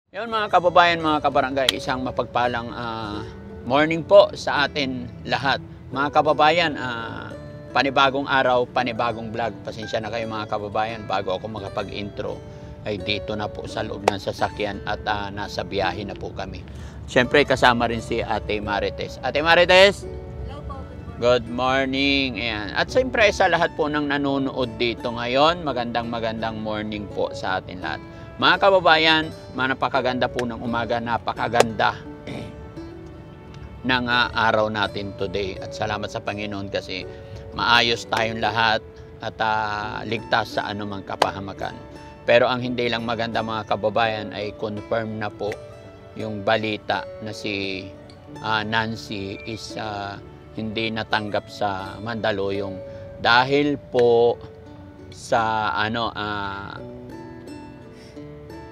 Yun mga kababayan, mga kabarangay, isang mapagpalang morning po sa atin lahat. Mga kababayan, panibagong araw, panibagong vlog. Pasensya na kayo mga kababayan, bago ako makapag-intro ay dito na po sa loob ng sasakyan at nasa biyahe na po kami. Siyempre kasama rin si Ate Marites. Ate Marites! Hello po, Good morning. Ayan. At siyempre sa lahat po ng nanonood dito ngayon, magandang morning po sa atin lahat. Mga kababayan, napakaganda po ng umaga, napakaganda ng araw natin today. At salamat sa Panginoon kasi maayos tayong lahat at ligtas sa anumang kapahamakan. Pero ang hindi lang maganda mga kababayan ay confirm na po yung balita na si Nancy is hindi natanggap sa Mandaluyong dahil po sa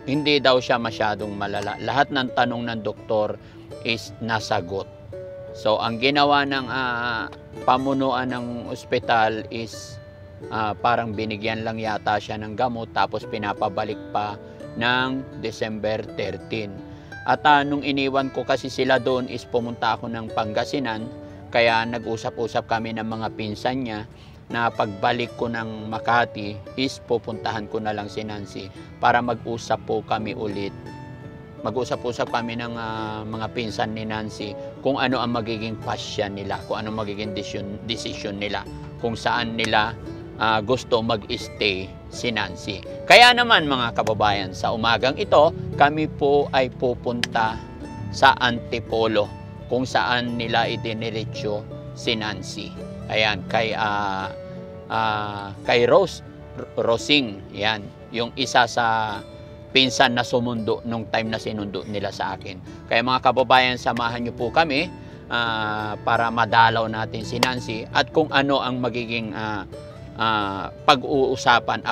hindi daw siya masyadong malala. Lahat ng tanong ng doktor is nasagot. So, ang ginawa ng pamunuan ng ospital is parang binigyan lang yata siya ng gamot tapos pinapabalik pa ng December 13. At nung iniwan ko kasi sila doon is pumunta ako ng Pangasinan. Kaya nag-usap-usap kami ng mga pinsan niya na pagbalik ko ng Makati is pupuntahan ko na lang si Nancy para mag-usap po kami ulit. Mag-usap-usap kami ng mga pinsan ni Nancy kung ano ang magiging pasya nila, kung ano magiging decision nila, kung saan nila gusto mag-stay si Nancy. Kaya naman mga kababayan, sa umagang ito, kami po ay pupunta sa Antipolo kung saan nila idiniretso si Nancy. Ayan, kay Rosing, yan, yung isa sa pinsan na sumundo nung time na sinundo nila sa akin. Kaya mga kababayan, samahan niyo po kami para madalaw natin si Nancy at kung ano ang magiging pag-uusapan,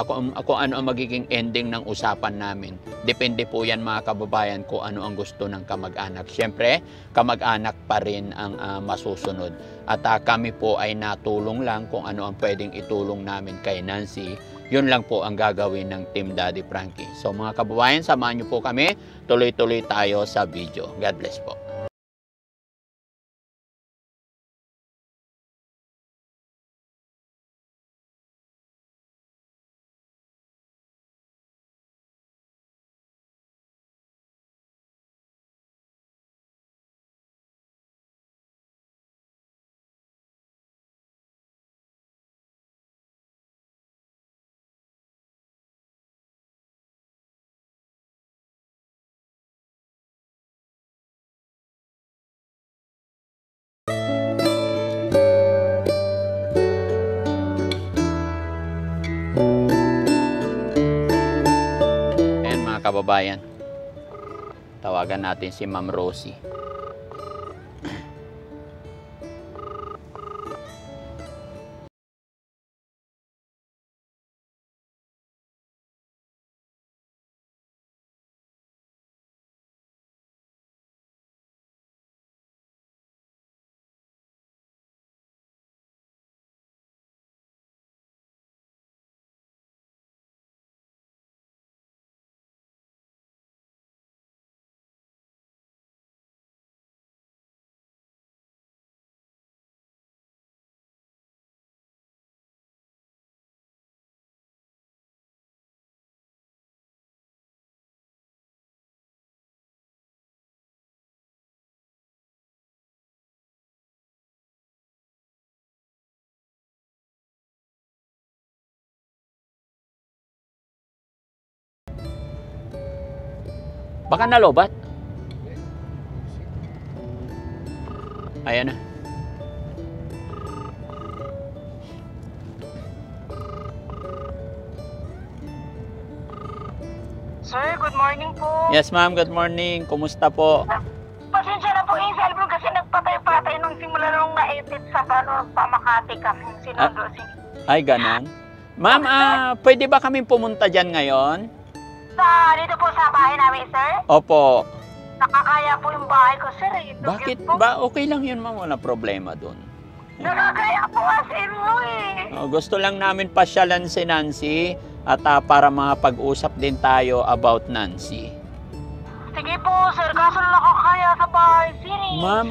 kung ano ang magiging ending ng usapan namin. Depende po yan mga kababayan kung ano ang gusto ng kamag-anak. Siyempre, kamag-anak pa rin ang masusunod. At kami po ay natulong lang kung ano ang pwedeng itulong namin kay Nancy. Yun lang po ang gagawin ng Team Daddy Frankie. So mga kababayan, samahan niyo po kami. Tuloy-tuloy tayo sa video. God bless po. Kababayan, tawagan natin si Ma'am Rosie. Baka nalobat? Ayan na. Sir, good morning po. Yes ma'am, good morning. Kumusta po? Pasensya na po yung cellphone kasi nagpatay-patay nung simula nung na-edit sa Pamakati kami. Sinundo si... Ay, ganon. Ma'am, pwede ba kami pumunta dyan ngayon? Dito po sa bahay namin, sir? Opo. Nakakaya po yung bahay ko, sir. Bakit ba? Okay lang yun ma'am, wala problema dun. Nakakaya po kasi mo eh. Gusto lang namin pasyalan si Nancy at para makapag-usap din tayo about Nancy. Sige po, sir. Kaso na nakakaya sa bahay, sir. Ma'am,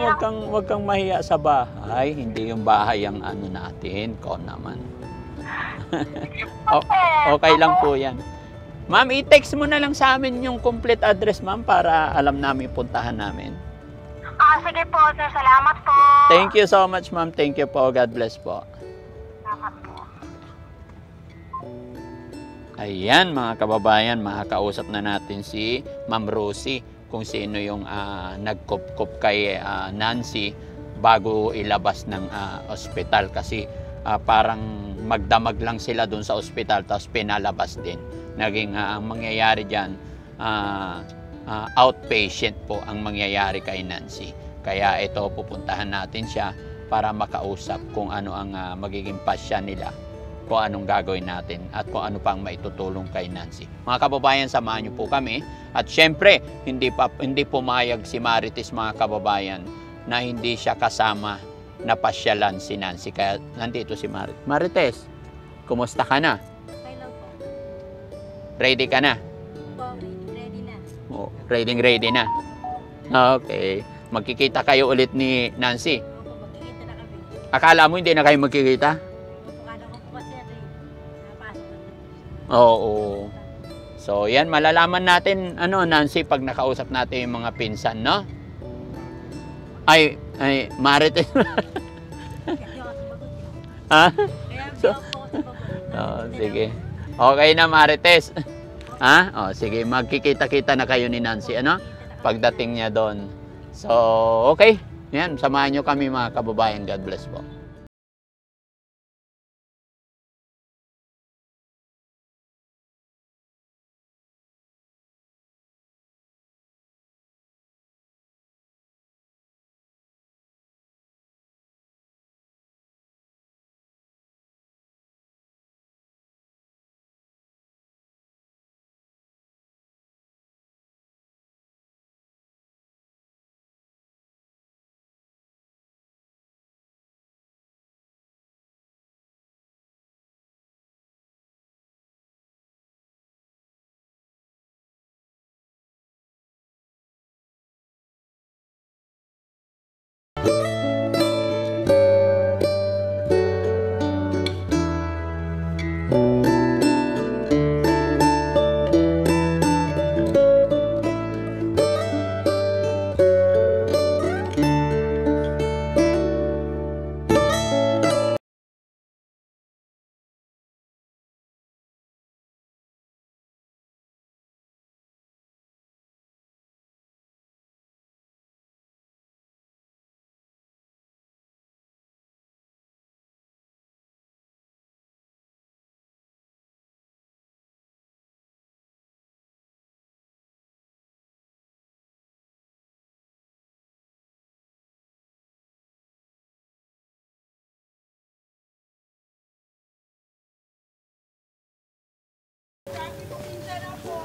wag kang mahiya sa bahay. Hindi yung bahay ang ano natin. Ko naman. Okay lang po yan. Ma'am, i-text mo na lang sa amin yung complete address, ma'am, para alam namin puntahan namin. Sige po, sir. Salamat po. Thank you so much, ma'am. Thank you po. God bless po. Salamat po. Ayan, mga kababayan, makakausap na natin si Ma'am Rosie kung sino yung nagkup-kup kay Nancy bago ilabas ng ospital kasi parang magdamag lang sila doon sa ospital tapos pinalabas din. Naging ang mangyayari dyan, outpatient po ang mangyayari kay Nancy. Kaya ito, pupuntahan natin siya para makausap kung ano ang magiging pasya nila, kung anong gagawin natin at kung ano pang maitutulong kay Nancy. Mga kababayan, samahan niyo po kami. At syempre, hindi pumayag si Marites, mga kababayan, na hindi siya kasama na pasyalan si Nancy. Kaya nandito si Marites. Marites, kumusta ka na? Okay lang po. Ready ka na? Po, ready na. Oh, ready na. Okay. Magkikita kayo ulit ni Nancy. Opo, magkikita na kami. Akala mo hindi na kayo magkikita? Pagkano ko po kasi ito napasok na ito. Oo. So, yan, malalaman natin, Nancy, pag nakausap natin yung mga pinsan, no? Ay, Marites. Kaya ako sumagot yun. Ha? Kaya hindi ako sumagot. Sige. Okay na, Marites. Ha? Sige, magkikita-kita na kayo ni Nancy, pagdating niya doon. So, okay. Yan, samahan nyo kami, mga kababayan. God bless po.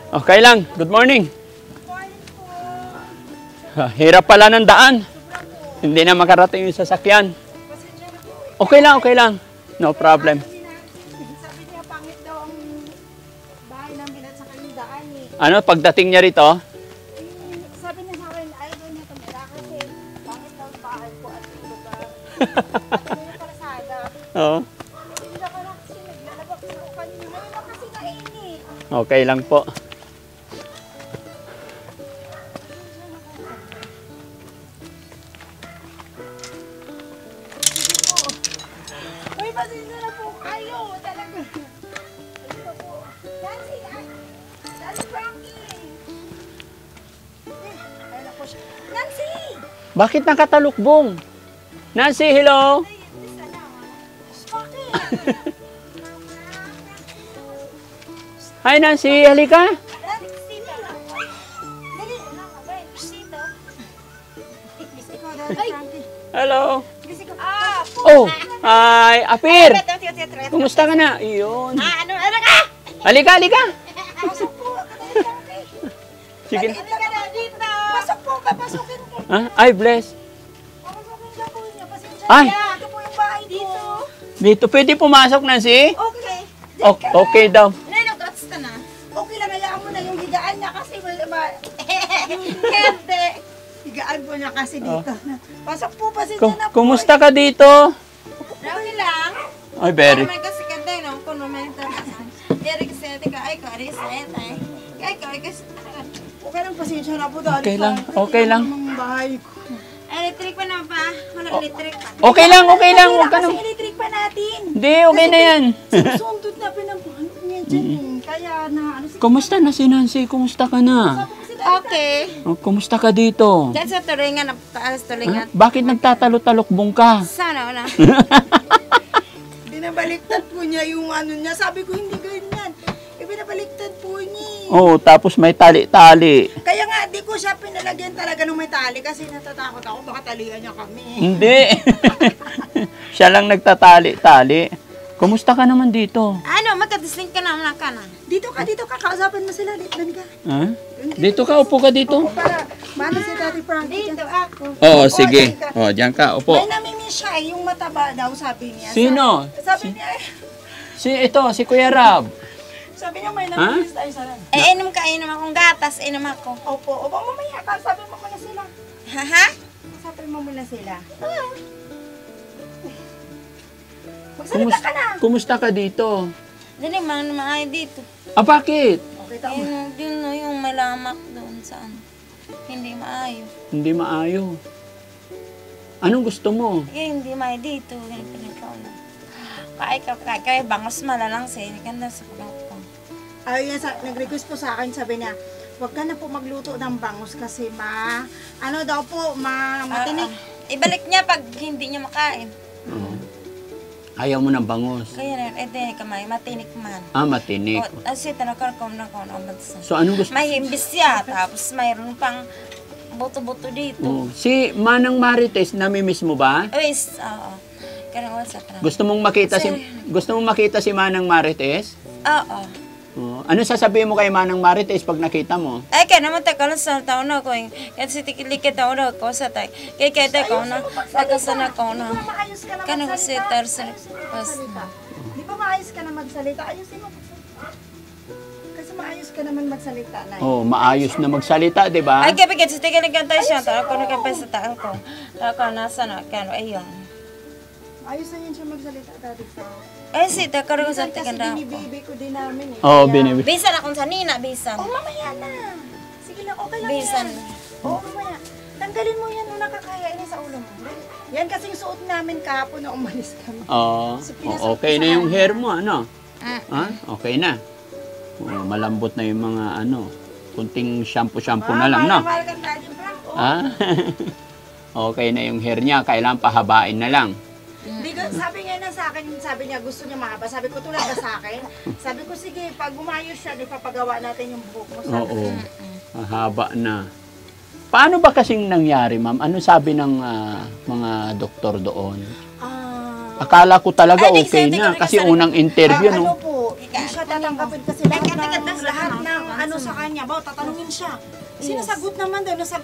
Okay lang. Good morning. Hirap pala ng daan. Hindi na makarating yung sasakyan. Okay lang, okay lang. No problem. Sabi niya, pangit daw ang bahay namin at saka yung daan eh. Ano, pagdating niya rito, Sabi niya sa akin, ayaw daw niya tumira kasi pangit daw ang bahay ko at yung lugar. At yung parasada. oo. Hindi na ka lang kasi naglalabak sa ako kanina. Ngayon na kasi nainit. Okay lang po. Uy, pasensya na po kayo. Talaga. Ito po. Nancy, Nancy Frankie. Ay, naku siya. Nancy! Bakit nakatalukbong? Nancy, hello? Ay, isa na. Bakit? Hi, Nancy. Halika. Nancy, dali. Dali. Abay, dito. Ikaw, Nancy Frankie. Hello. Ah! Oh, hi. Apir. Kumusta ka na? Iyon. Ano ka? Halika, halika. Pasok po ka na yung Frankie. Sige. Dito ka na dito. Pasok po ka, pasukin ko. Ay, bless. Pasukin ka po niya, pasensya Ay. na. Ito po yung bahay dito. Dito, pwede pumasok, Nancy? Okay. Okay daw. Okay lang, hayaan mo na yung higaan niya kasi Hindi. Higaan po niya kasi dito. Pasok po, pasensya na po. Kumusta ka dito? Rami lang. Ay, very. May kasi kada no kuno may tatasan. Diri kasi tika ay ko ari sa etay. Ay ko ay kasi Okay lang, pasensya na po. Dali Okay pa. lang, okay lang. Ang bahay ko. electric pa na pa. Wala electric pa. Okay lang, okay lang. Huwag ka Kasi nang... electric pa natin. Hindi, okay na yan. Sundot na pinapano niya dyan. Kaya na ano si... Kumusta na si Nancy? Kumusta ka na? Okay. Oh, kumusta ka dito? Diyan sa tulingan na taas Ha? tulingan. Bakit nagtatalo-talokbong ka? Sana wala. Binabaliktad po niya yung ano niya. Sabi ko, hindi ganyan. Binabaliktad po niya. Oo, tapos may tali-tali. Kaya nga, di ko siya pinalagyan talaga ng may tali kasi natatakot ako. Baka talian niya kami. Hindi. Siya lang nagtatali-tali. Kumusta ka naman dito? Ano, magkadisling ka na ka na. Dito ka. Kausapin mo sila. Doon ka. Ha? Dito ka, upo ka dito. Oo, para mano si Daddy Frankie. Dito ako. Oo, sige. Oh, diyan ka, upo. May namimiss siya. Yung mataba daw, sabi niya. Sino? Sabi niya, Si Kuya Rab. sabi niya may namimiss tayo sa lang. Inom akong gatas, inom ako. Opo, mamaya ka. Sabi mo muna sila. Haha? Sabi mo muna sila. Magsalita ka na. Kumusta ka dito? Dili man maay dito. Ah, bakit? Okay, tama. Yun no, yung may lamak doon sa ano. Hindi maayo. Hindi maayo. Anong gusto mo? Hindi maay dito. Ganito ikaw na. Kaya bangos malalang sa ini ka na sa pagkakong. Ayun, nag-request po sa akin, sabi niya, huwag ka na po magluto ng bangus kasi matinik. Ibalik niya pag hindi niya makain. Oo. Ayaw mo ng bangus. Kaya rin, kamay, matinik man. Ah, matinik. O, asi, tanakar na ko na bansa. So, anong gusto? May himbis siya, tapos mayroon pang buto-buto dito. Oo. Si Manang Marites, namimiss mo ba? Uwis, oo. Kanang wasa ka na. Gusto mong makita si Manang Marites? Oo. Oo. Ano sasabihin mo kay Manang Marites pag nakita mo? Ay, kaya naman tayo lang sa taon na ko. Kasi tikilikit taon na ko sa tayo. Kaya kaya tayo na, tagasan ako na. Maayos ka na Kanang kasi tarsa. Di ba maayos ka na magsalita? Ayusin mo. Kasi maayos ka naman magsalita na. Oh, maayos na magsalita, 'di ba? Ay, kaya kasi tikilikit tayo siya. Tara ko nakapay sa taan ko. Ako nasa na, kano, ayun. Ayos na yan siya magsalita, Daddy Frank. Eh, si takar ko sa Kasi tikanda ko. binibibi ko din namin eh. Oh, Kaya- binibi. Bisan akong sanina, bisan. Oh, mamaya na. Sige lang, okay lang Bisan. yan. Oo, mamaya. Tanggalin mo yan nung nakakaya niya sa ulo mo. Yan kasing suot namin kahapon na umalis kami. Oh, okay na yung hair mo, ano? Ha? Okay na. Oh, malambot na yung mga ano, kunting shampoo na lang, no? Mahal kang Daddy Frank. Oh. Ha? Okay na yung hair niya, kailangan pahabain na lang. Di ko, sabi nga na sa akin, sabi niya gusto niya mahaba. Sabi ko tulad ba sa akin? Sabi ko sige, pag umayos siya, di papagawa natin yung buhok mo. Sabi Oo. Mahaba na. Paano ba kasing nangyari, ma'am? Ano sabi ng mga doktor doon? Akala ko talaga Ay, okay di, na di, kasi di, di, unang interview, ano no? po, hindi siya tatanggapin kasi lahat ng ano sa kanya, ba, tatanungin siya. Sinasagot naman daw sa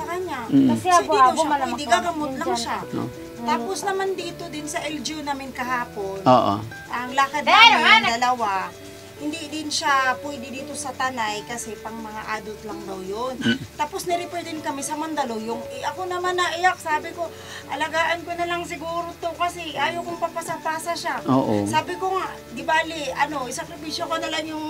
kanya. Kasi Kasi di daw abo, siya malamak pwede, lang. gagamot lang siya. No? Tapos naman dito din sa LGU namin kahapon, Oo. ang lakad namin, dalawa, hindi din siya pwede dito sa Tanay kasi pang mga adult lang daw yun. Tapos nirefer din kami sa Mandaluyong. Ako naman naiyak, sabi ko, alagaan ko na lang siguro to kasi ayaw kong papasa-pasa siya. Oo. Sabi ko nga, di bali, isakripisyo ko na lang yung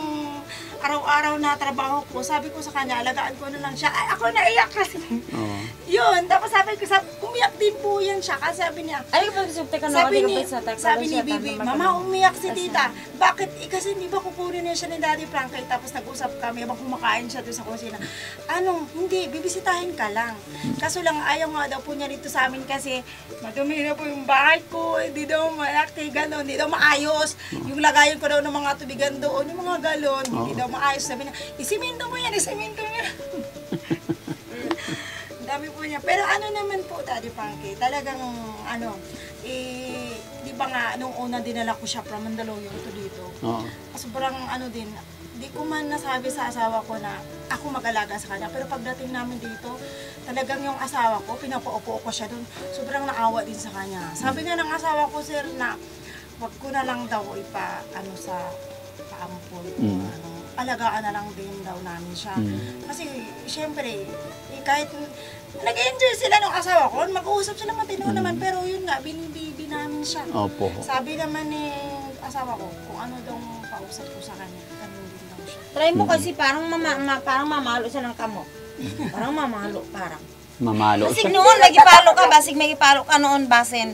araw-araw na trabaho ko. Sabi ko sa kanya, alagaan ko na lang siya. Ay, ako naiyak kasi. Oo. Yun, tapos sabi ko, umiyak din po yan siya kasi sabi niya, Ay, pag subte ka na, sabi ni Bibi, Mama, umiyak si tita. Bakit? Kasi di ba kukunin niya siya ni Daddy Frankie? Tapos nag-usap kami, habang kumakain siya doon sa kusina. Hindi, bibisitahin ka lang. Kaso lang, ayaw nga daw po niya dito sa amin kasi madumi na po yung bahay ko, hindi daw malaki, gano'n, hindi daw maayos. Yung lagayan ko daw ng mga tubigan doon, yung mga galon, hindi daw maayos. Sabi niya, isiminto mo yan. Dami po niya. Pero ano naman po, Daddy Frankie, talagang di ba nga, nung una dinala ko siya from Mandaluyong to dito. Oo. Sobrang din, di ko man nasabi sa asawa ko na ako mag-alaga sa kanya. Pero pagdating namin dito, talagang yung asawa ko, pinapaupo ko siya doon. Sobrang naawa din sa kanya. Sabi nga ng asawa ko, sir, na wag ko na lang daw sa paampon. alagaan na lang din daw namin siya. Mm. Kasi, syempre, kahit nag-enjoy sila ng asawa ko, mag-uusap sila matino naman, pero yun nga, binibibi namin siya. Opo. Sabi naman ni asawa ko, kung ano daw pausap ko sa kanya, ganun din daw siya. Try mo kasi parang parang mamalo siya ng kamot. Parang mamalo, parang. Mamalo Basig siya. noon, magipalo ka, basig magipalo ka noon, basin.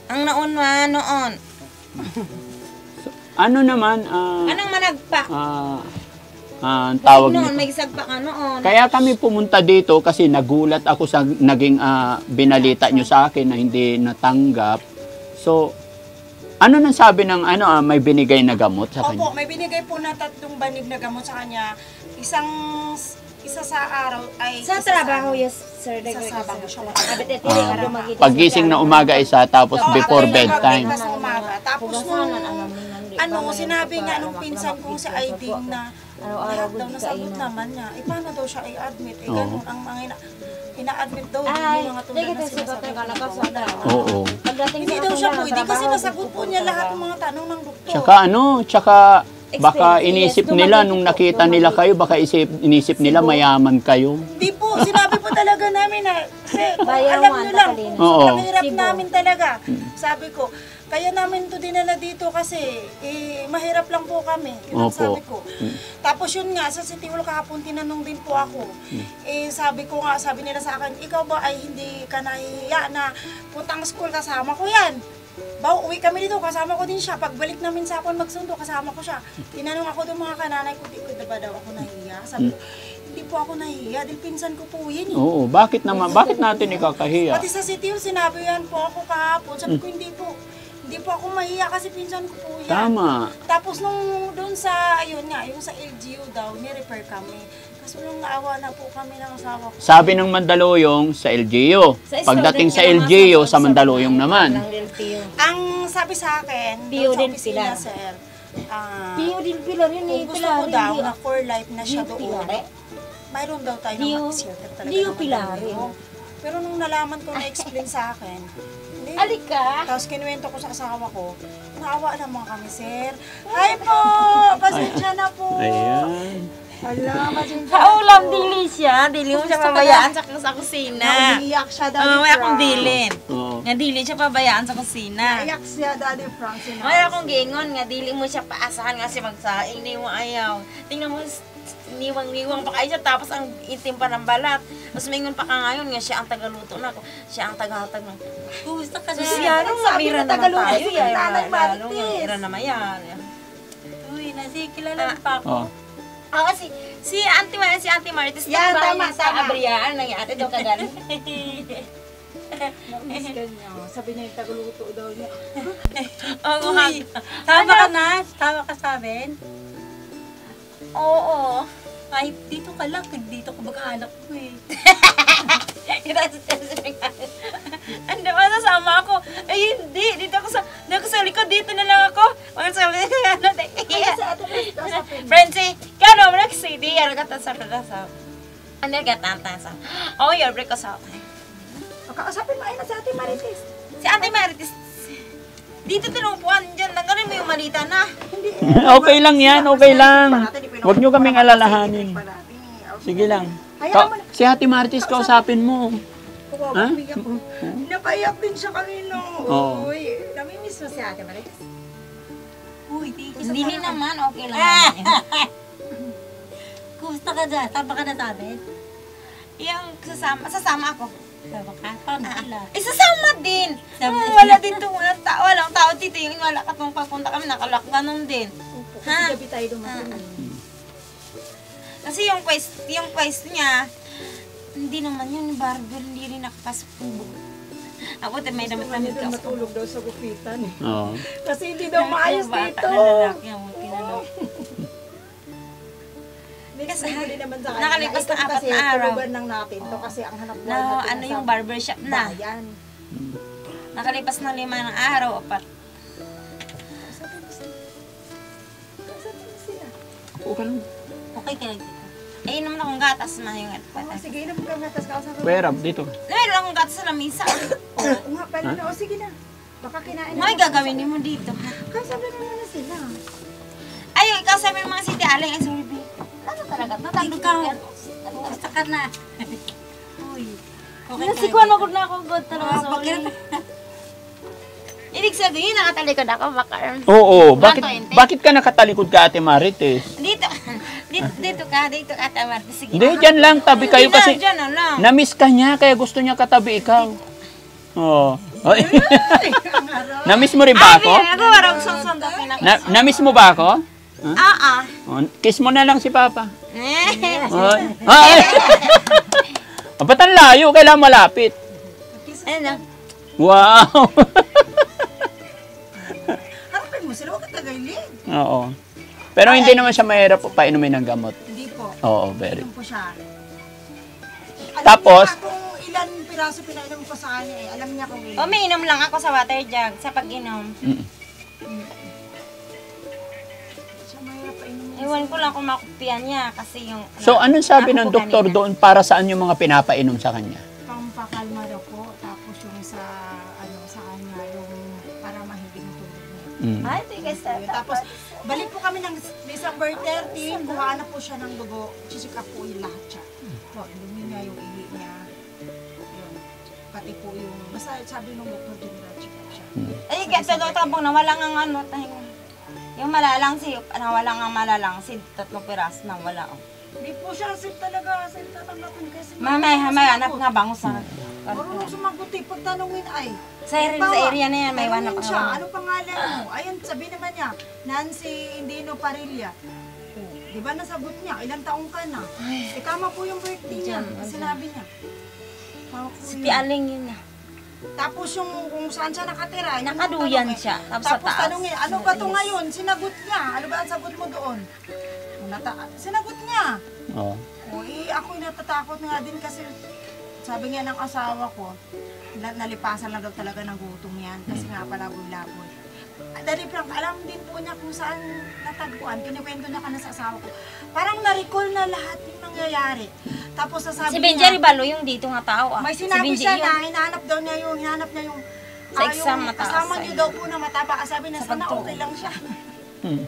Ang noon noon. Ano naman, Anong managpa? ang tawag Noon, nito. may sagpa ka noon. Kaya kami pumunta dito kasi nagulat ako sa naging binalita nyo sa akin na hindi natanggap. So, ano nang sabi ng may binigay na gamot sa kanya? Opo, may binigay po na 3 banig na gamot sa kanya. Isa sa araw ay... Sa isa trabaho, ano. yes, sir. Sa trabaho siya. Pagising na umaga isa, tapos Oo, before ako yung bedtime. nagbigtas ng umaga. Tapos nung sinabi nga nung pinsan ko si Aiding na lahat daw nasagot naman niya. Paano daw siya i-admit? Ganun ang mga ina-admit daw. Yung mga tulad na sinasagot na. Oo. Hindi daw siya pwede kasi nasagot po niya lahat ng mga tanong ng doktor. Tsaka baka inisip nila nung nakita nila kayo, baka inisip nila mayaman kayo. Hindi po, sinabi po talaga namin na, Bayawan, alam nyo lang, Oo. ang hirap namin talaga. Sabi ko, kaya namin to dinala dito kasi mahirap lang po kami. Yun ang Opo. sabi ko. Tapos yun nga, sa City Hall kahapon tinanong din po ako. Sabi nila sa akin, ikaw ba ay hindi ka nahihiya na puntang school kasama ko yan? Uwi kami dito, kasama ko din siya. Pagbalik namin sa akin magsundo, kasama ko siya. Tinanong ako ng mga kananay ko, di ko ba daw ako nahihiya? Sabi ko, hindi po ako nahihiya, dahil pinsan ko po yun eh. Oo, bakit natin ikakahiya? Pati sa City Hall, sinabi yan po ako kahapon. Sabi ko, hindi po ako mahiya kasi pinsan ko po yan. Tama. Tapos nung doon sa, ayun nga, yung sa LGU daw, ni-repair kami. Kaso nung naawa na po kami ng asawa ko. Sabi ng Mandaluyong sa LGU. Pagdating sa LGU, sa Mandaluyong naman. Ang sabi sa akin, Pio doon sa din opisina, Pilar. sir, Pio din pilar yun eh. kung gusto ko daw na for life na siya doon, mayroon daw tayo Dio- ng shelter talaga. Dio ng Pilar. Mandaluyong. Pero nung nalaman ko na-explain sa akin, hindi. Alika! Tapos kinuwento ko sa asawa ko, naawa naman kami, sir. Hi po! Pasensya na po! Ayan. Hala, pasensya Sa ulam, dili siya. Dili mo siya pabayaan sa kusina. Naiyak siya, Daddy May akong dilin. Oo. Nga dili siya pabayaan sa kusina. Naiyak siya, Daddy Frank. May akong gingon nga dili mo siya paasahan nga siya magsaing ni mo ayaw. Tingnan mo niwang pa kayo siya tapos ang itim pa ng balat. Tapos mingon pa ka ngayon nga siya ang tagaluto na ako. Siya ang tagahatag ng gusto ka siya. Ano mabira naman tagaluto tayo. si Nanay Marites. Lalo mabira naman yan. Uy, kilala pa ako. Oh. Oo, si Auntie Marites. Yan, tama. Sa Abriaan, nangyari daw kagaling. Namiss ka niya. Sabi niya yung tagaluto daw niya. Oo, Tama ka na? Tama ka sa amin? oo. Ay, dito ka lang. Dito ka mag-anak ko eh. Ano ba, nasama ako? Ay, hindi. Dito ako sa likod. Dito na lang ako. Francie, kano mo nagsidi? Ano ka tasap na tasap? Ano ka tasap? Oh, you're break ko sa akin. Kakausapin mo ay na sa Ate Marites. Si Auntie Marites, dito tinupuan dyan. Nanggarin mo yung malita na. Okay lang yan, okay lang. Huwag nyo kaming alalahanin. Sige lang. Si Ate Marites, kausapin mo. Ha? Napaiyak din siya kanino. Oo. Uy, namimiss mo si Ate Marites. Uy, di ko Hindi naman, okay lang naman. Kumusta ka dyan? Tama ka na sa amin? Yung sasama ako. Tama ka? Paano sila? Sasama din. Wala din itong walang tao dito. Yung wala ka itong papunta kami, nakalak ganun din. Ha? Gabi tayo dumating. Kasi yung quest niya, hindi naman yun, barber, hindi rin nakapasok yung bugo. Ako, may damit na Doon matulog daw sa gupitan. Oo. Kasi hindi daw maayos dito. Next week ulit naman sa kanya. Nakalipas na Ito 4 kasi na araw. tulugan lang natin to kasi ang hanap buhay Na, natin ano nasa yung barbershop na. bayan. Nakalipas na 5 na araw, 4. Okay lang. Okay ka lang dito. Eh, naman akong gatas na yung Oh, sige, inom ka nga, tas kausapin mo. Kuya Rab, dito. Meron akong gatas sa lamisa. Oo nga pala na. O sige na. Baka kinain May gagawin mo dito. Kausapin mo na sila. Ay, ikaw sabi ng mga City Aling, ay sorry, babe. Ano talaga? Ikaw. Basta ka na. Uy. Okay Nasikuan mo ko na ako, God talaga. Oh, bakit? Ibig sabihin, nakatalikod ako, baka. Oo, 120? bakit ka nakatalikod ka, Ate Marites? Dito ka, Tamar. Sige. Hindi, dyan lang, tabi kayo kasi Diyan na lang. na-miss ka niya, kaya gusto niya katabi ikaw. Oo. Ay. Na-miss mo rin ba ako? Ako, warang susunod ako na. Na-miss mo ba ako? Oo. Oh, kiss mo na lang si Papa. Eh. Ay. Ay. Ba't ang layo? Kailangan malapit. Ano? Wow. Harapin mo sila, huwag katagaylin. Oo. Pero hindi naman siya mahirap painumin ng gamot. Hindi po. Oo, very. Alam po siya. Alam Tapos? niya kung ilan piraso pinainom ko sa kanya eh. Alam niya kung ilan. Umiinom lang ako sa water jug sa pag-inom. Mm. Siya mahirap painumin. Ewan ko lang kung makupian niya kasi yung... So, anong sabi ng ako doktor kanina. doon para saan yung mga pinapainom sa kanya? Pampakalma daw po. Tapos yung sa kanya, yung para mahiging tulog niya. Mm. Ay, tigas na. Tapos, balik po kami ng December 13, kuha na po siya ng dugo. Chichika po yung lahat siya. Po, dumi niya, yung ihi niya. Yun. Pati po yung, basta sabi ng doktor din na check up siya. Ay, kaya sa tabong na wala nga ano, yung malalang si, nawala nga malalang si 3 piraso na wala. Oh. Hindi po siya sip talaga, sip tatanggapin kasi. Mamay, hanap nga bango sa... Marunong sumagot eh, pagtanungin ay. Sa area na yan, may tanungin wanap siya, ako. ano pangalan mo? Ayun, sabi naman niya, Nancy Indino Parilla. Oh, di ba nasagot niya, ilang taong ka na? Eh, tama po yung birthday niya, sinabi niya. Tama po Si yun. Pialing yun na. Tapos yung kung saan siya nakatira, yun ang Nakaduyan tanong eh. siya, tapos sa Tapos taas. tanongin, ano ba to ngayon? Sinagot niya. Ano ba ang sagot mo doon? Sinagot niya. Oo. O ako natatakot nga din kasi sabi nga ng asawa ko, nalipasan lang daw talaga ng gutom yan kasi nga palaboy-laboy. Dali Frank, alam din po niya kung saan natagpuan. Kinikwento niya ka na sa asawa ko. Parang na-recall na lahat yung nangyayari. Tapos sasabi Si niya, Benjari Balo yung dito nga tao ah. may Si sinabi Benji siya yun. na hinanap niya yung Sa exam yung mataas kasama sa niyo inyo. daw po na mataba. Sabi niya, Sa sana pagtuo. okay lang siya. Mm.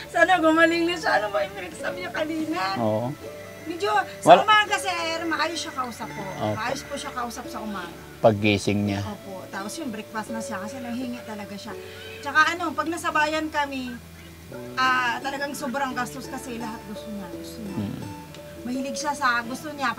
Sana gumaling na siya. Ano ba yung exam niya kanina? Oo. Medyo, sa Wala- umaga sir, maayos siya kausap po. Okay. Maayos po siya kausap sa umaga. Paggising niya. Opo. Tapos yung breakfast na siya kasi nahingi talaga siya. Tsaka pag nasabayan kami, talagang sobrang gastos kasi lahat gusto niya. Mm. Mahilig siya sa gusto niya.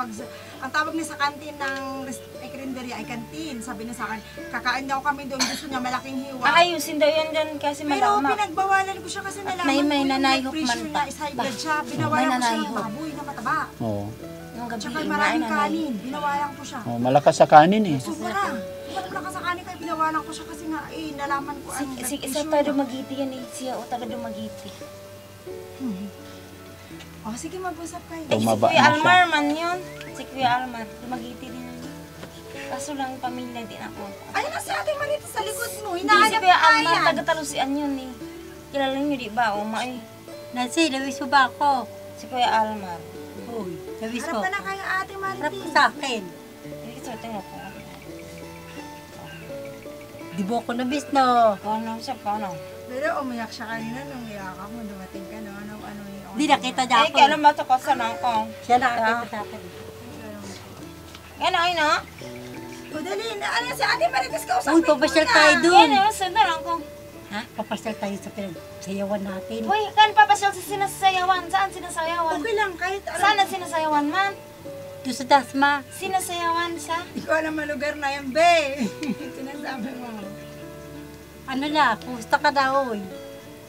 Ang tawag niya sa kantin ng Ekrenderia ay kantin. Sabi niya sa akin, kakain daw kami doon. Gusto niya malaking hiwa. Ayusin daw yan dyan kasi Pero malama. pinagbawalan ko siya kasi nalaman may ko yung nanayhok blood pressure man niya pa. is high blood siya. Binawalan ko siya ng nanayhok. baboy na mataba. Oo. Yung gabi, Tsaka maraming kanin. Binawalan ko siya. Oh, malakas sa kanin eh. Sobra. Wala ka sa kanin kaya binawalan ko siya kasi nga nalaman ko ang blood Si isa pressure tayo niya. Dumagiti yan eh. Siya o taga Dumagiti. Oh, sige mag-usap kayo. Eh, si Tumaba Kuya na siya. Almar man yun. Si Kuya Almar. Dumagiti din yun. Kaso lang pamilya din ako. Ayun na si Ate Manita sa likod mo. Hindi si Hinahanap Kuya ka Almar, yan. taga Talusian yun eh. Kilala niyo di ba? O may Nancy, nawis mo ba ako? si Kuya Almar. Uy, nawis Harap mo. ka na kay Ate Harap Maritis. ka sa akin. Hindi ko sorting mo po. Di mo ako nabis, no? Paano siya? Paano? Pero umiyak siya kanina nung iyak mo. Dumating ka no. Ano yung Di nakita niya Eh, ako. kailan ba ito kasi na ako? Siya nakakita sa akin. Yan ay na. O dali, ano si Ate Maritis kausapin Uy, papasyal mo na. tayo Yan dun. ay, sandal ako. Ha? Papasyal tayo sa pinagsayawan natin. Uy, kan papasyal sa sinasayawan. Saan sinasayawan? Okay lang, kahit ano. Saan ang sinasayawan man? Doon sa Dasma. Sinasayawan siya? Hindi ko alam ang lugar na yan, be. Sinasabi mo. Ano na, kumusta ka na, uy?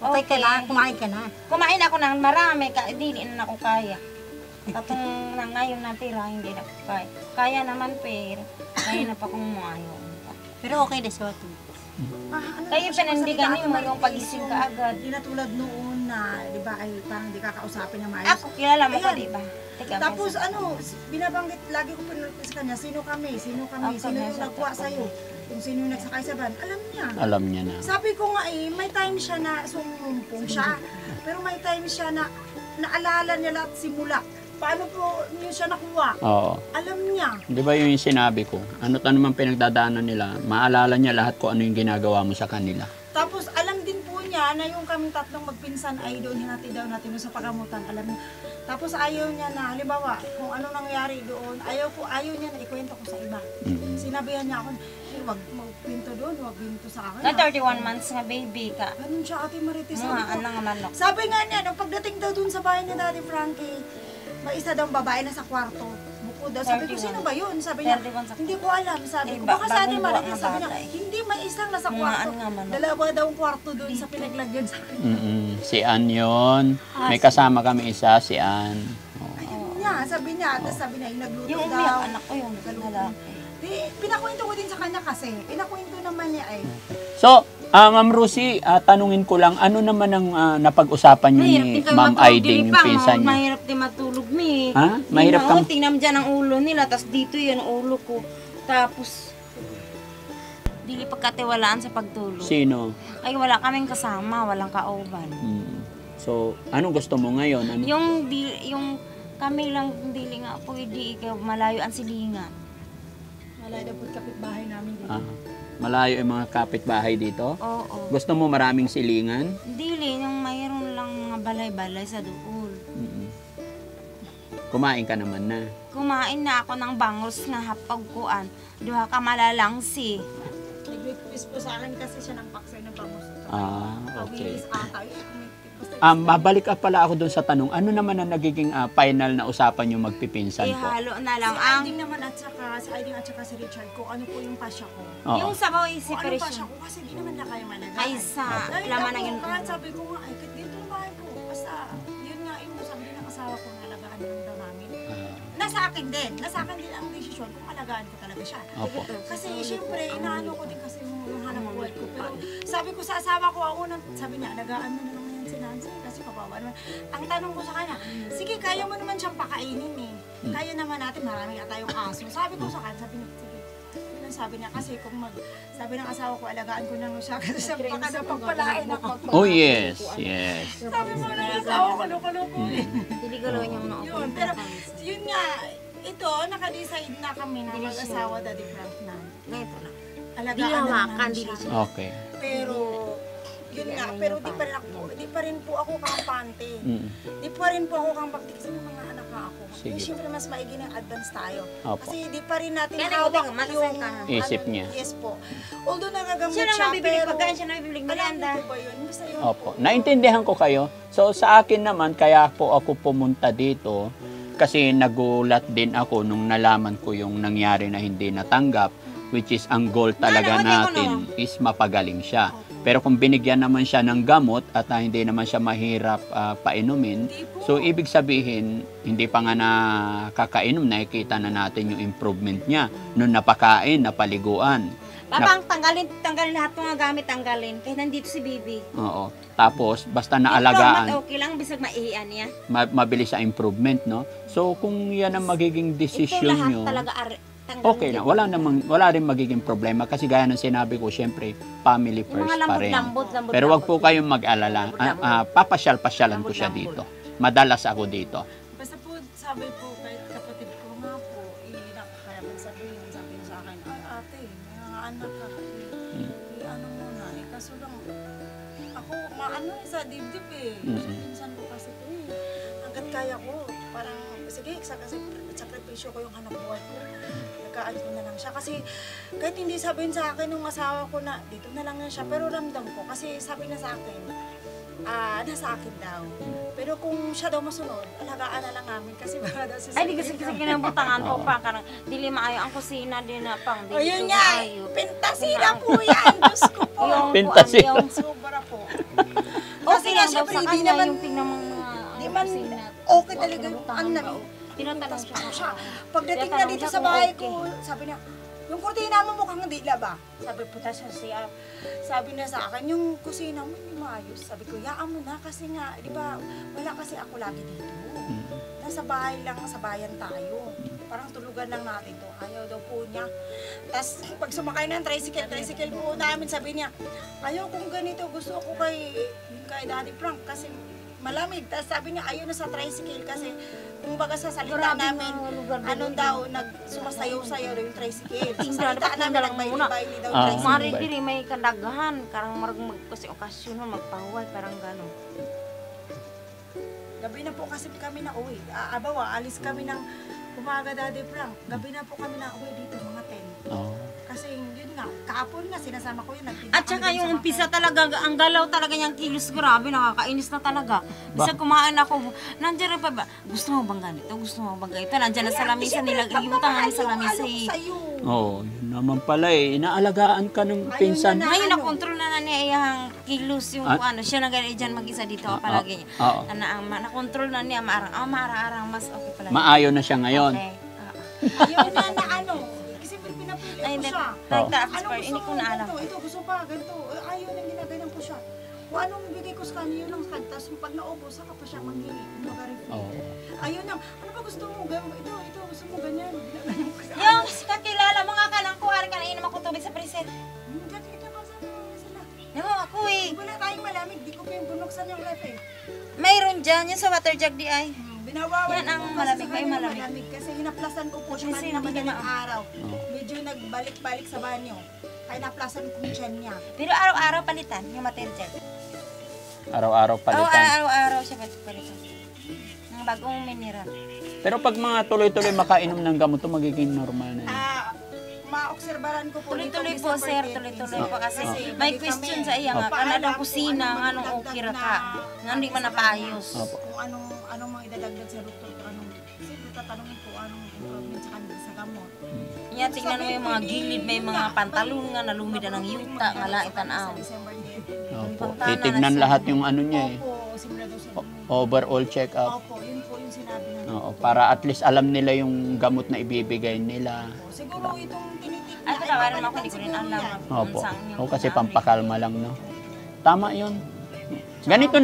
Okay ka na, kumain ka na. Kumain ako ng marami, hindi na ako kaya. Tatong na ngayon natira, hindi na ako kaya. Kaya naman pero, kaya na pa kung maayo. Pero okay na siya. Kaya pinandigan niyo mo yung pagising ka agad. Hindi na tulad noon na, di ba, ay parang di kakausapin na maayos. Ako, kilala mo ko, Ayan. di ba? Teka, Tapos binabanggit, lagi ko pinulot sa kanya, sino kami, sino Ako, yung nasa nagkuha tapo. sa'yo, kung sino yung nagsakay sa van, alam niya. Alam niya na. Sabi ko nga may time siya na sumumpong siya, pero may time siya na naalala niya lahat simula. Paano po niyo siya nakuha? Oo. Alam niya. Di ba yung sinabi ko? Ano naman pinagdadaanan nila? Maalala niya lahat kung ano yung ginagawa mo sa kanila. Tapos alam din po niya na yung kaming tatlong magpinsan ay doon hinati daw natin doon sa pagamutan. Alam niya, Tapos ayaw niya na, halimbawa, kung ano nangyari doon, ayaw niya na ikwento ko sa iba. Sinabihan niya ako, wag magpinto doon, wag pinto sa akin. Na 31 months nga baby ka. Ganun siya, Ate Marites. Mga anang manok. Sabi nga niya, nung pagdating daw doon sa bahay ni Daddy Frankie, may isa daw babae na sa kwarto. Bukod daw. Sabi ko, 31. sino ba yun? Sabi niya, 31 sa hindi ko alam. Sabi ko, Eh, baka sa Ate bagong Marites. buwak na Sabi niya, bata eh. hindi may isang nasa Mga kwarto. ano nga manok. Dalawa daw ang kwarto doon sa pinaglagyan sa akin. Si Ann yun. May kasama kami isa, si Ann. Ayun niya, sabi niya. Tapos sabi niya, yung nagluto Yung daw. umiyak anak ko yung lalaki. Di, pinakwento ko din sa kanya kasi. Pinakwento naman niya eh. So, Ma'am Rosie, tanungin ko lang, ano naman ang napag-usapan niyo ni Ma'am Aiding, yung pinsan niyo? Mahirap din matulog mi. Ha? Mahirap kang... Tingnan mo dyan ang ulo nila, tapos dito yun ang ulo ko. Tapos, dili pagkatiwalaan sa pagtulog. Sino? Ay, wala kaming kasama, walang kauban. So, anong gusto mo ngayon? Ano? Yung kami lang dili nga po, hindi ikaw malayo ang silingan. Malay daw po kapitbahay namin dito. Malayo yung mga kapitbahay dito? Oo. Gusto mo maraming silingan? Dili, yung mayroon lang mga balay-balay sa dool. Kumain ka naman na. Kumain na ako ng bangos na hapagkuan. Duha ka malalangsi. Nag-request po sa akin kasi siya ng paksay ng pamusto. Okay. Pawilis ata. Mabalik ka pala ako dun sa tanong, ano naman ang nagiging final na usapan yung magpipinsan po? Ihalo na lang Si ang... Aiding naman at saka si Richard ko, ano po yung pasya ko. Oo. Yung sabaw ay Kung ano pasya separation. ko kasi di naman na kayo malagaan. Ay sa Dahil laman ako, ng yun. kahit sabi ko nga, ay kahit dito bahay ko. Basta, yun nga yung sabi ng asawa ko na alagaan lang daw namin. Nasa akin din ang desisyon kung alagaan ko talaga siya. Opo. Kasi syempre, inaano ko din kasi yung hanap buhay ko. Pero sabi ko sa asawa ko, ako sabi niya, alagaan mo na naman yan si Nancy kasi kawawa naman. Ang tanong ko sa kanya, sige, kaya mo naman siyang pakainin eh. Kaya naman natin, marami nga tayong aso. Sabi ko sa kanya, sabi niya, sige. Yun ang sabi niya, kasi kung sabi ng asawa ko, alagaan ko na siya kasi sa baka na pagpalain ako. Oh yes. Sabi mo na asawa ko, loko-loko eh. Hindi galaw niyang noo. Yun, pero yun nga, ito, naka-decide na kami na mag-asawa, Daddy Frank na. Ito lang. Alagaan na naman siya. Okay. Pero, yun nga, pero di pa rin po ako kampante. Di pa rin po ako kampante kasi may mga anak na ako. Sige. Yung siyempre mas maigi na advance tayo. Opo. Kasi di pa rin natin Kaya hawak ikaw, matasay ka. Isip niya. Yes po. Although nagagamot Siya siya, naman bibili pero pagkain, siya naman bibili alam merienda. niyo po ba yun? Basta yun Opo. Naintindihan ko kayo. So sa akin naman, kaya po ako pumunta dito kasi nagulat din ako nung nalaman ko yung nangyari na hindi natanggap, which is ang goal talaga natin is mapagaling siya. Pero kung binigyan naman siya ng gamot at hindi naman siya mahirap painumin, so ibig sabihin, hindi pa nga nakakainom, nakikita na natin yung improvement niya nung napakain, napaliguan. Papang tanggalin lahat ng mga gamit, tanggalin. Kahit nandito si Bibi. Oo. Tapos, basta naalagaan, Okay lang, bisag maiian niya. mabilis sa improvement, no? So, kung yan ang magiging Ito desisyon lahat nyo, talaga tanggalin. okay na. Wala rin magiging problema. Kasi gaya ng sinabi ko, syempre, family Yung first mga pa rin. lambot. Pero wag po kayong mag-alala. Papasyal-pasyalan ko siya dito. Madalas ako dito. Basta po, sabi po, kahit kapatid ko nga po, kaya magsabihin, sabi niya sa akin, ay ate, may mga anak ka, ano muna, kaso lang, ako, maano sa dibdib eh. Minsan ko kasi ito eh, hanggat kaya ko, parang, sige, sakripisyo ko yung hanap buhay ko. Nagkaan ko na lang siya. Kasi kahit hindi sabihin sa akin ng asawa ko na dito na lang siya, pero ramdam ko. Kasi sabi na sa akin, nasa akin daw. Pero kung siya daw masunod, alagaan na lang namin kasi baka daw sa Ay, di kasi kinabutangan ko pa. Karang, dili maayo ang kusina din na pang. O yun nga, pintasira po yan. Diyos ko po. Pintasira. Yung Sobra po. kasi nga, lang daw syempre, sa hindi kanya naman, yung tingnan mo di man okay talaga yung anak. Tinatanong siya. Siya, pagdating na dito sa bahay ko, sabi niya, yung kurtina mo mukhang hindi laba. Sabi po siya, sabi niya sa akin, yung kusina mo hindi maayos. Sabi ko, yaan mo na kasi nga, di ba, wala kasi ako lagi dito. Nasa bahay lang, sa bayan tayo. Parang tulugan lang natin to. Ayaw daw po niya. Tapos pag sumakay ng tricycle po namin, sabi niya, ayaw kung ganito, gusto ko kay Daddy Frank kasi malamig. Tapos sabi niya, ayaw na sa tricycle kasi kung baga sa salita namin, ano daw, sumasayaw-sayaw daw yung tricycle. Sa salita namin, nagbaili daw yung tricycle. Mari diri may kadaghan. Karang marag kasi okasyon magpahuway. Parang gano'n. Gabi na po kasi kami na uwi. Abawa, alis kami ng umaga, Daddy Frank. Gabi na po kami na uwi dito, mga 10. Oo. Kasi yun nga, kahapon nga, sinasama ko yun. nagtinda At kami saka dun yung sa umpisa market. talaga, ang galaw talaga niyang kilos, grabe, nakakainis na talaga. Bisa kumain ako, nandiyan rin pa ba, gusto mo bang ganito, gusto mo bang ganito, nandiyan na sa lamisa nila, iutang na sa lamisa eh. Sa'yo. Oo, yun naman pala eh. Inaalagaan ka ng pinsan. na- Ngayon, ano? nakontrol na niya yung kilos, yung ano, siya na ganyan dyan mag-isa dito, palagi niya. Oo. Nakontrol na niya, maarang-arang, mas okay pala. Maayo na siya ngayon. Okay. Ayun na ano. Kasi pinapili Ay, ko hindi. siya. Like that, Ano gusto hindi ko mo? na alam. Ganito, ito, gusto pa, ganito. Ayaw nang ginagayan ko siya. Kung anong bigay ko sa kanya, yun ang kanya. Tapos pag naubos, saka pa siya manghingi. Oo. Ayun na, ano ba gusto mo? Ito, gusto mo ganyan. Ginagayan ko siya. Yung kakilala mo nga ka ng kuwari ka na inom ako tubig sa preset. Dito pa sila. Naman ako eh. Wala tayong malamig, di ko pa yung bunoksan yung ref eh. Mayroon dyan, yung sa water jug di ay. Binawawan Yan ang ko kasi malamig, sa may kanya malamig. kasi hinaplasan ko po siya Kasi kanina hindi madaling ma- araw. Medyo nagbalik-balik sa banyo. Kaya naplasan ko yung tiyan niya. Pero araw-araw palitan yung water jug. Araw-araw palitan. Araw-araw siya palitan. Ng bagong mineral. Pero pag mga tuloy-tuloy makainom ng gamot, to magiging normal na yun. Maobserbaran ko po Tuloy-tuloy nitong po December sir, 13. tuloy-tuloy po kasi Kasi may balik question kami. sa iya nga, Opo. kanadang kusina, Kung nga nung anong okay ra idadagdag ka. na- Nga hindi man napaayos. Opo. Kung anong mga idadagdag sa doktor, kung anong, siyempre tatanungin ko anong improvement sa kanila sa gamot. Yan, tingnan mo yung mga gilid, may mga pantalon nga, nalumida ng yuta, nga laitan Sa aw. December 10. Opo. Pantana Titignan na siya. lahat yung ano niya eh. Opo, simula daw siya. Overall check-up. Opo, yun po yung sinabi na. Oo, para at least alam nila yung gamot na ibibigay nila. Siguro itong tinitik Ay, patawarin mo ako, hindi ko rin alam. Opo. Saan yung O kasi gamit. pampakalma lang, no? Tama yun. Ganito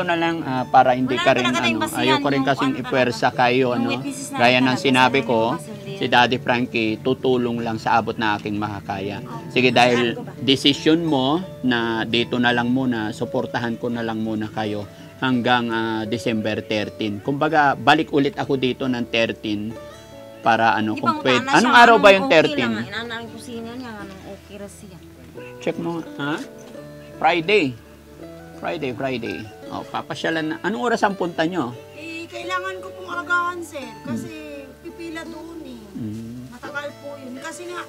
na lang para hindi Wala ka rin talaga tayong ano, basihan, ayoko rin yung kasing ano ipuwersa talaga. kayo Yung ano. witnesses natin Gaya ng talaga, sinabi sila ko, yung mga si Daddy Frankie tutulong lang sa abot na aking makakaya. Sige, dahil decision mo na dito na lang muna, suportahan ko na lang muna kayo hanggang December 13. Kumbaga, balik ulit ako dito ng 13 para ano, Di kung ba, pwede. utana siya, Anong araw ba yung okay lang 13? nga, inanang kusina niya, anong okay ra siya. Check mo, ha? Friday. Friday. O, papasyalan na. Anong oras ang punta nyo? kailangan ko pong agahan, sir. Kasi pipila doon eh. Mm. Matagal po yun. Kasi nga,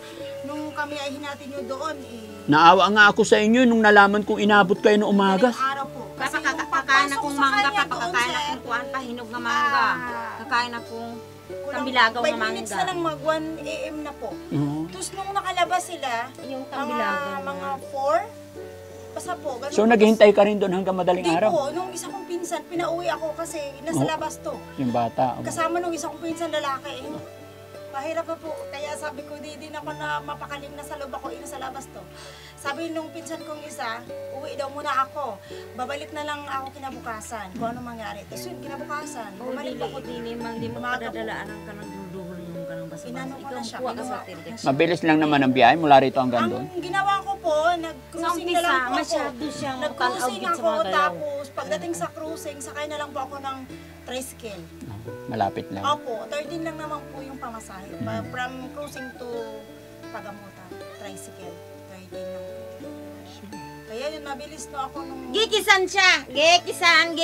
nung kami ay hinati nyo doon eh. Naawa nga ako sa inyo nung nalaman kong inabot kayo ng umaga. Madaling araw po. Kasi yung Kakain pagpasok akong sa mangga, kanya doon, papakakain sir, akong kuan pa, hinog na mangga. Kakain akong tambilagaw na 5 minutes na mangga. lang mag 1 AM na po. Oo. Tapos nung nakalabas sila, Yung mga, tambilagaw mga na. 4, basta po. Ganun So po. naghihintay ka rin doon hanggang madaling Hindi araw? po, nung isa kong pinsan, pinauwi ako kasi nasa Oh. labas to. Yung bata. Kasama nung isa kong pinsan lalaki. Mahirap pa po. Kaya sabi ko, di din ako na mapakalim na sa loob ako, nasa labas to. Sabi nung pinsan kong isa, uwi daw muna ako. Babalik na lang ako kinabukasan. Kung ano mangyari. Tapos yun, kinabukasan. O, Bumalik dili, ako. dili, di mo Umaga po. padadalaan ang kanang duduhol yung kanang basa-basa. Inano ko na Ikaw siya, kuha ka sa ginawa- tindex. Mabilis lang naman ang biyahe mula rito hanggang doon. Ang ginawa ko po, Sa nag-cruising na umpisa, lang po ako. masyado siyang Nag-cruising tanaw sa ako, mga galaw. tapos pagdating sa cruising, sakay na lang po ako ng tricycle. Malapit lang. Opo, 13 lang naman po yung pamasahe. From cruising to Pagamutan, tricycle, 13 lang po. Kaya yun, nabilis na ako nung... Gikisan siya! Gikisan!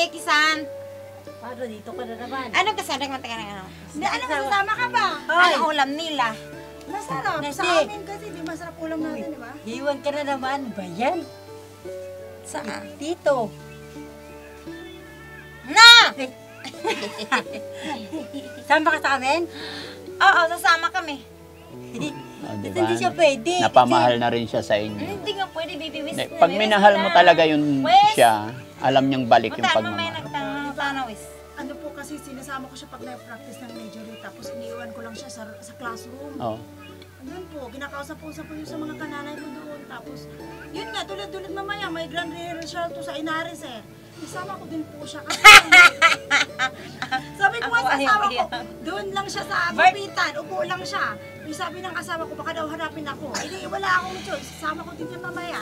Para dito ka na naman. Ano kasadang matagal na ano? Hindi, ano, masasama ka ba? Ano ulam nila? Masarap. Sa Hindi. amin kasi, di masarap ulam natin, di ba? Iwan ka na naman. Ba yan? Saan? Dito. Na! Sama ka sa amin? Oo, sasama kami. Oh, di ba? Hindi siya pwede. Napamahal na rin siya sa inyo. Hindi nga pwede, baby. Wis. Hindi, pag minahal mo talaga yun siya, alam niyang balik yung Mata, mamaya pagmamahal. nagtanawis. Ano po kasi, sinasama ko siya pag na-practice ng major tapos iniiwan ko lang siya sa classroom. Oh. Doon po, kinakausap-usap ko yun sa mga kananay ko doon. Tapos, yun nga, tulad mamaya, may grand rehearsal to sa Inares eh. Isama ko din po siya kasi sabi ko nga sa asawa ko, doon lang siya sa gupitan, upo lang siya. Yung sabi ng asawa ko, baka daw harapin ako. Eh, wala akong choice, sasama ko din yan mamaya.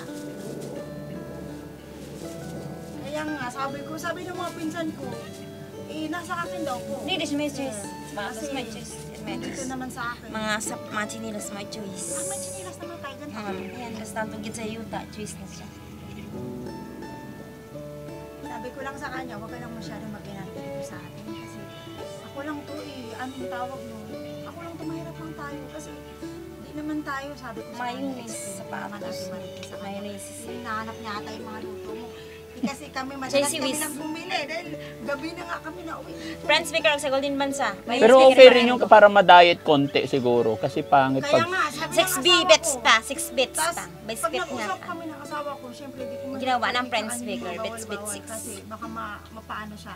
Kaya nga, sabi ng mga pinsan ko, nasa akin daw po. Hindi, this is my choice. Kasi, This is my choice. My dito choice. naman sa akin. Mga chinilas, my choice. May chinilas naman tayo, ganito. Yan, basta tugid sa yuta, choice na siya. Sabi ko lang sa kanya, huwag ka lang masyadong mag-inantay. sa atin. Kasi ako lang to anong tawag no? Ako lang to, mahirap lang tayo. Kasi hindi naman tayo, sabi ko sa Mayonnaise, sapatos. sapatos. Mayonnaise. Hinahanap niya ata yung mga luto mo. Kasi kami madalas Chelsea kami Whiz. lang bumili dahil gabi na nga kami na uwi dito. Friends speaker sa Golden Bansa. Pero okay rin yung para ma-diet konti siguro. Kasi pangit Kaya pag... nga, sabi 6 ng bits asawa ko, pa, 6 bits tas, pa. pag Biscuit nag-usap nga. kami ng asawa ko, syempre di ko Ginawa ng hindi friends ko speaker, bawal-bawal bits, bits, six. Kasi baka mapaano siya.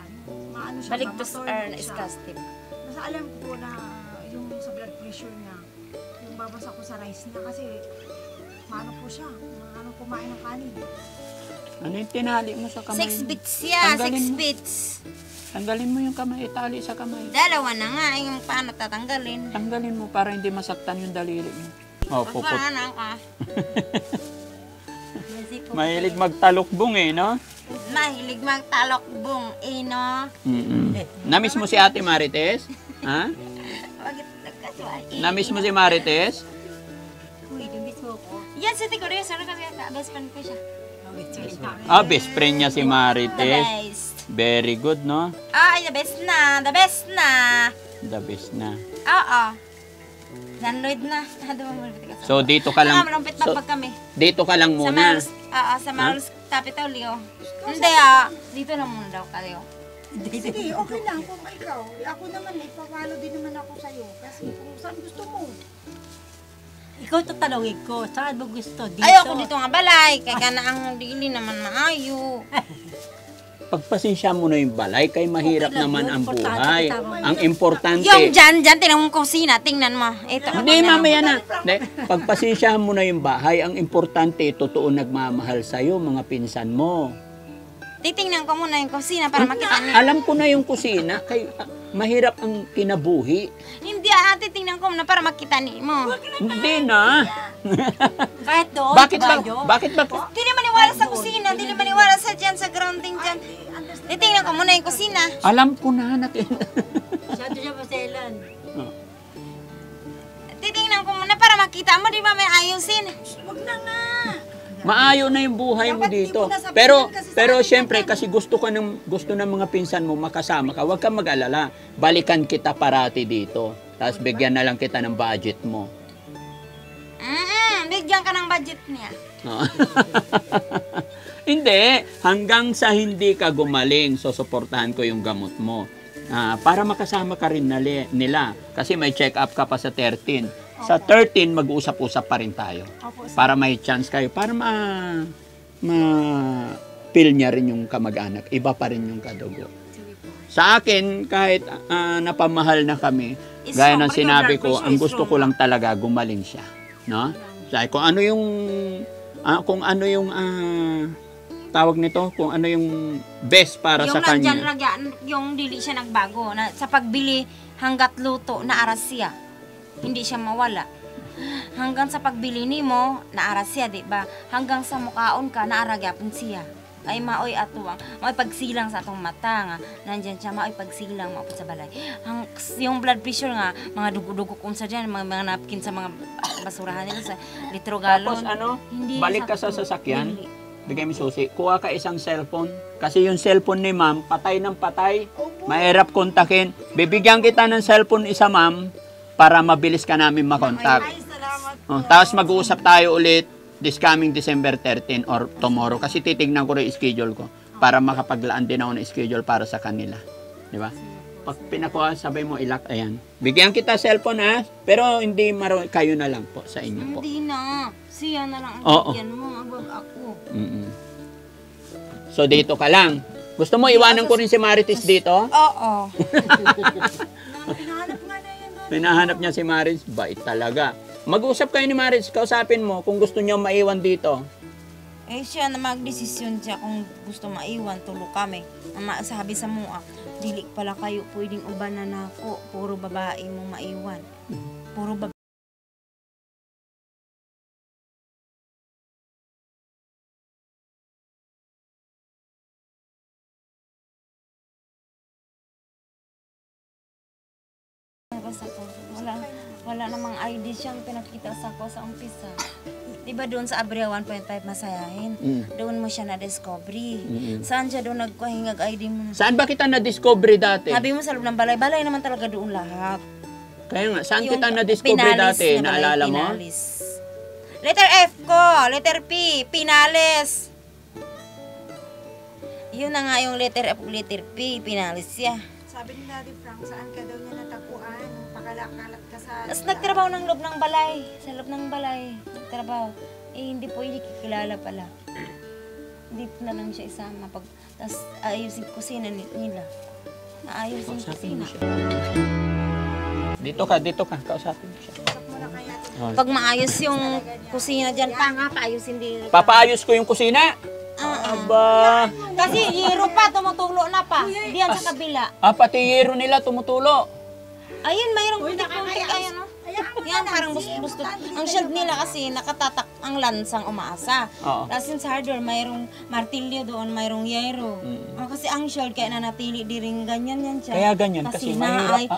Maano siya, Baligtos ma-turn or siya. disgusted. Basta alam ko po na yung sa blood pressure niya, yung babasa ko sa rice niya kasi maano po siya, maano kumain ng kanin. Ano yung tinali mo sa kamay 6 mo? bits ya, Tanggalin 6 mo. bits. Tanggalin mo yung kamay, itali sa kamay. Dalawa na nga, yung paano tatanggalin. Tanggalin mo para hindi masaktan yung daliri mo. Oh, puput. Paano ka? Mahilig magtalukbong eh, no? Mahilig magtalokbong, no? Namiss mo si Ate Marites? Ha? Bakit nagkasual? Namiss mo si Marites? Uy, dumis mo ko. Yan, si Tico Reyes, ano kami, best friend ko siya. Ah, best friend niya si The Marites. best. Very good, no? Ay, the best na, the best na. The best na. Oo. Download na. Hado mo muna ka. So, dito ka lang. Malampit So, pag kami. dito ka lang Sa muna. Marls, sa Marls Capitolio. Hindi dito lang muna daw kayo. Sige, okay lang kung ikaw. Ako naman, ipapalo din naman ako sa'yo. Kasi kung saan gusto mo. Ikaw tatanungin ko, saan mo gusto? Dito? Ayoko dito nga balay. Kaya na ang dili naman maayo. Pagpasensya mo na yung balay, kay mahirap Okay lang naman yun. ang Importante, buhay. tama. Ang importante. Yung dyan, tingnan mo kusina. Tingnan mo. Ito. Hindi, mamaya na. Hindi, pagpasensyahan mo na yung bahay, ang importante, totoo nagmamahal sa'yo, mga pinsan mo. Titingnan ko muna yung kusina para makita niyo. Alam ko na yung kusina, kay mahirap ang kinabuhi. Hindi, titingnan ko muna para makita niyo mo. Hindi na. Kahit doon, Bakit ba? tayo. Bakit ba? Hindi naman maniwala sa kusina. Hindi naman maniwala sa dyan, sa grounding dyan. Titingnan ko muna yung kusina. Alam ko na. Masyado siya maselan. Titingnan ko muna para makita mo. Di ba may ayusin? Huwag na nga. Maayo na yung buhay mo Dapat di dito. mo nasabihin Pero kasi sa pero akin syempre yan. kasi gusto ng mga pinsan mo makasama ka. Huwag kang mag-alala. Balikan kita parati dito. Tapos bigyan na lang kita ng budget mo. Bigyan ka ng budget niya. No? Hindi, hanggang sa hindi ka gumaling, so suportahan ko yung gamot mo. Para makasama ka rin nila. Kasi may check-up ka pa sa 13. Sa 13, mag-uusap-usap pa rin tayo. Opo, Para may chance kayo. Para ma-feel niya rin yung kamag-anak. Iba pa rin yung kadugo. Sa akin, kahit napamahal na kami, Is gaya ng wrong. sinabi Your blood ko, pressure ang is gusto ko wrong. lang talaga gumaling siya. No? Sabi, kung ano yung tawag nito, kung ano yung best para Yung sa nandyan kanya. ragyan, yung dili siya nagbago. Na, sa pagbili, hanggat luto, naaras siya. Hindi siya mawala. Hanggang sa pagbili ni mo, naaras siya, di ba? Hanggang sa mukaon ka, naaragyapon siya. Ay maoy atuwang, maoy pagsilang sa atong mata nga. Nandyan siya, maoy pagsilang, maoy sa balay. Yung blood pressure nga, mga dugo-dugo kung sa dyan, mga napkin sa mga basurahan nila sa litro galon. Tapos Hindi balik ka sa sakto. sasakyan, Dili. bigay mo susi, kuha ka isang cellphone. Kasi yung cellphone ni ma'am, patay ng patay. Mahirap kontakin. Bibigyan kita ng cellphone isa ma'am, para mabilis ka namin makontak. Ay, salamat. Tapos mag-uusap tayo ulit this coming December 13 or tomorrow. Kasi titignan ko rin yung schedule ko para makapaglaan din ako ng schedule para sa kanila. Di ba? Pag pinakuha, sabay mo ilak, ayan. Bigyan kita cellphone ha, pero hindi kayo na lang po sa inyo po. Hindi na. Siya na lang ang Oo. bigyan mo, abag ako. Mm-mm. So dito ka lang. Gusto mo iwanan ko rin si Marites dito? Oo. Hinahanap nga na yan. Pinahanap niya si Marites, bait talaga. Mag-usap kayo ni Marites, kausapin mo kung gusto niyo maiwan dito. Eh siya na magdesisyon siya kung gusto maiwan, tulo kami. Sabi sa mua, dili pala kayo pwedeng ubanan ako. Puro babae mo maiwan. Puro babae. Basta po, Wala namang ID siyang pinakita sa ko sa umpisa. Diba doon sa Abria 1.5 masayahin? Doon mo siya na-discovery. Saan siya doon nagkuhingag ID mo? Saan ba kita na-discovery dati? Sabi mo sa loob ng balay. Balay naman talaga doon lahat. Kaya nga, saan Yung kita na-discovery Pinalis dati? na balay, Naalala mo? Pinalis. Letter F ko. Letter P. Pinalis. Yun na nga yung letter F, letter P. Pinalis siya. Sabi ni Daddy Frank, saan ka daw niya natagpuan? Pakalakalat ka sa... Tapos nagtrabaho ng loob ng balay. Sa loob ng balay. Nagtrabaho. Hindi po hindi kikilala pala. Hindi na lang siya isama. Tapos ayusin kusina nila. Naayusin kusina. Dito ka. Kausapin mo siya. Pag maayos yung kusina dyan, paayusin din. Papaayos ko yung kusina. Aba. Kasi hero pa, tumutulo na pa. Diyan sa kabila. Pati yero nila tumutulo. Ayun, mayroong putik-putik. Ayun, no? Yan, parang bustot. Ang shield nila kasi nakatatak ang lansang umaasa. Oo. Tapos yung sa hardware, mayroong martilyo doon, mayroong yero. Kasi ang shield, kaya nanatili di rin ganyan yan siya. Kaya ganyan, kasi mahirap.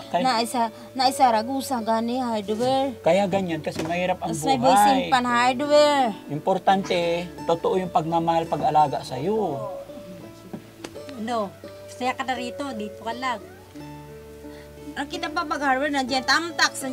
Naisa ragusa gani hardware. Kaya ganyan, kasi mahirap ang Tapos may voicing buhay. pan hardware. Importante, totoo yung pagmamahal, pag-alaga sa'yo. Ano? Saya ka na rito, dito ka lang. Nakita pa pag hardware na dyan, tamtak sa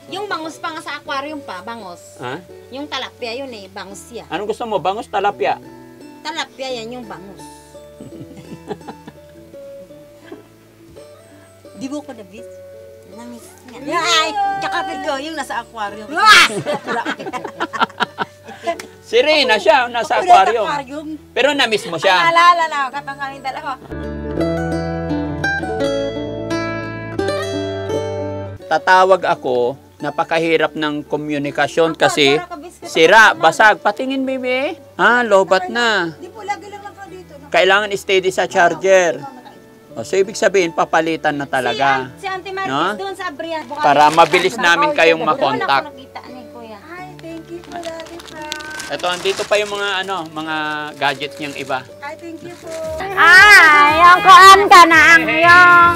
yung bangus pa nga sa aquarium pa, bangus. Ha? Yung talapia yun eh, bangus siya. Anong gusto mo? Bangus, talapia? Talapia yan yung bangus. Di mo ko na bis. Nangis nga. Ay! Tsaka pero yung nasa aquarium. Si Rina siya, nasa aquarium. Pero na-miss mo siya. Naalala na ako, kapag kami dalawa. Tatawag ako, napakahirap ng komunikasyon kasi sira, basag. Patingin, baby. Lobat na. Di po, lagi lang ka dito. Kailangan steady sa charger. So, ibig sabihin, papalitan na talaga. Si Auntie Marquez No? doon sa Abria. Para mabilis namin kayong Doon ako makontak. nakita ni Kuya. Ay, thank you po, Daddy Frank. Ito, andito pa yung mga gadgets niyang iba. Ay, thank you po. Ay, yung kuan ka na ang yung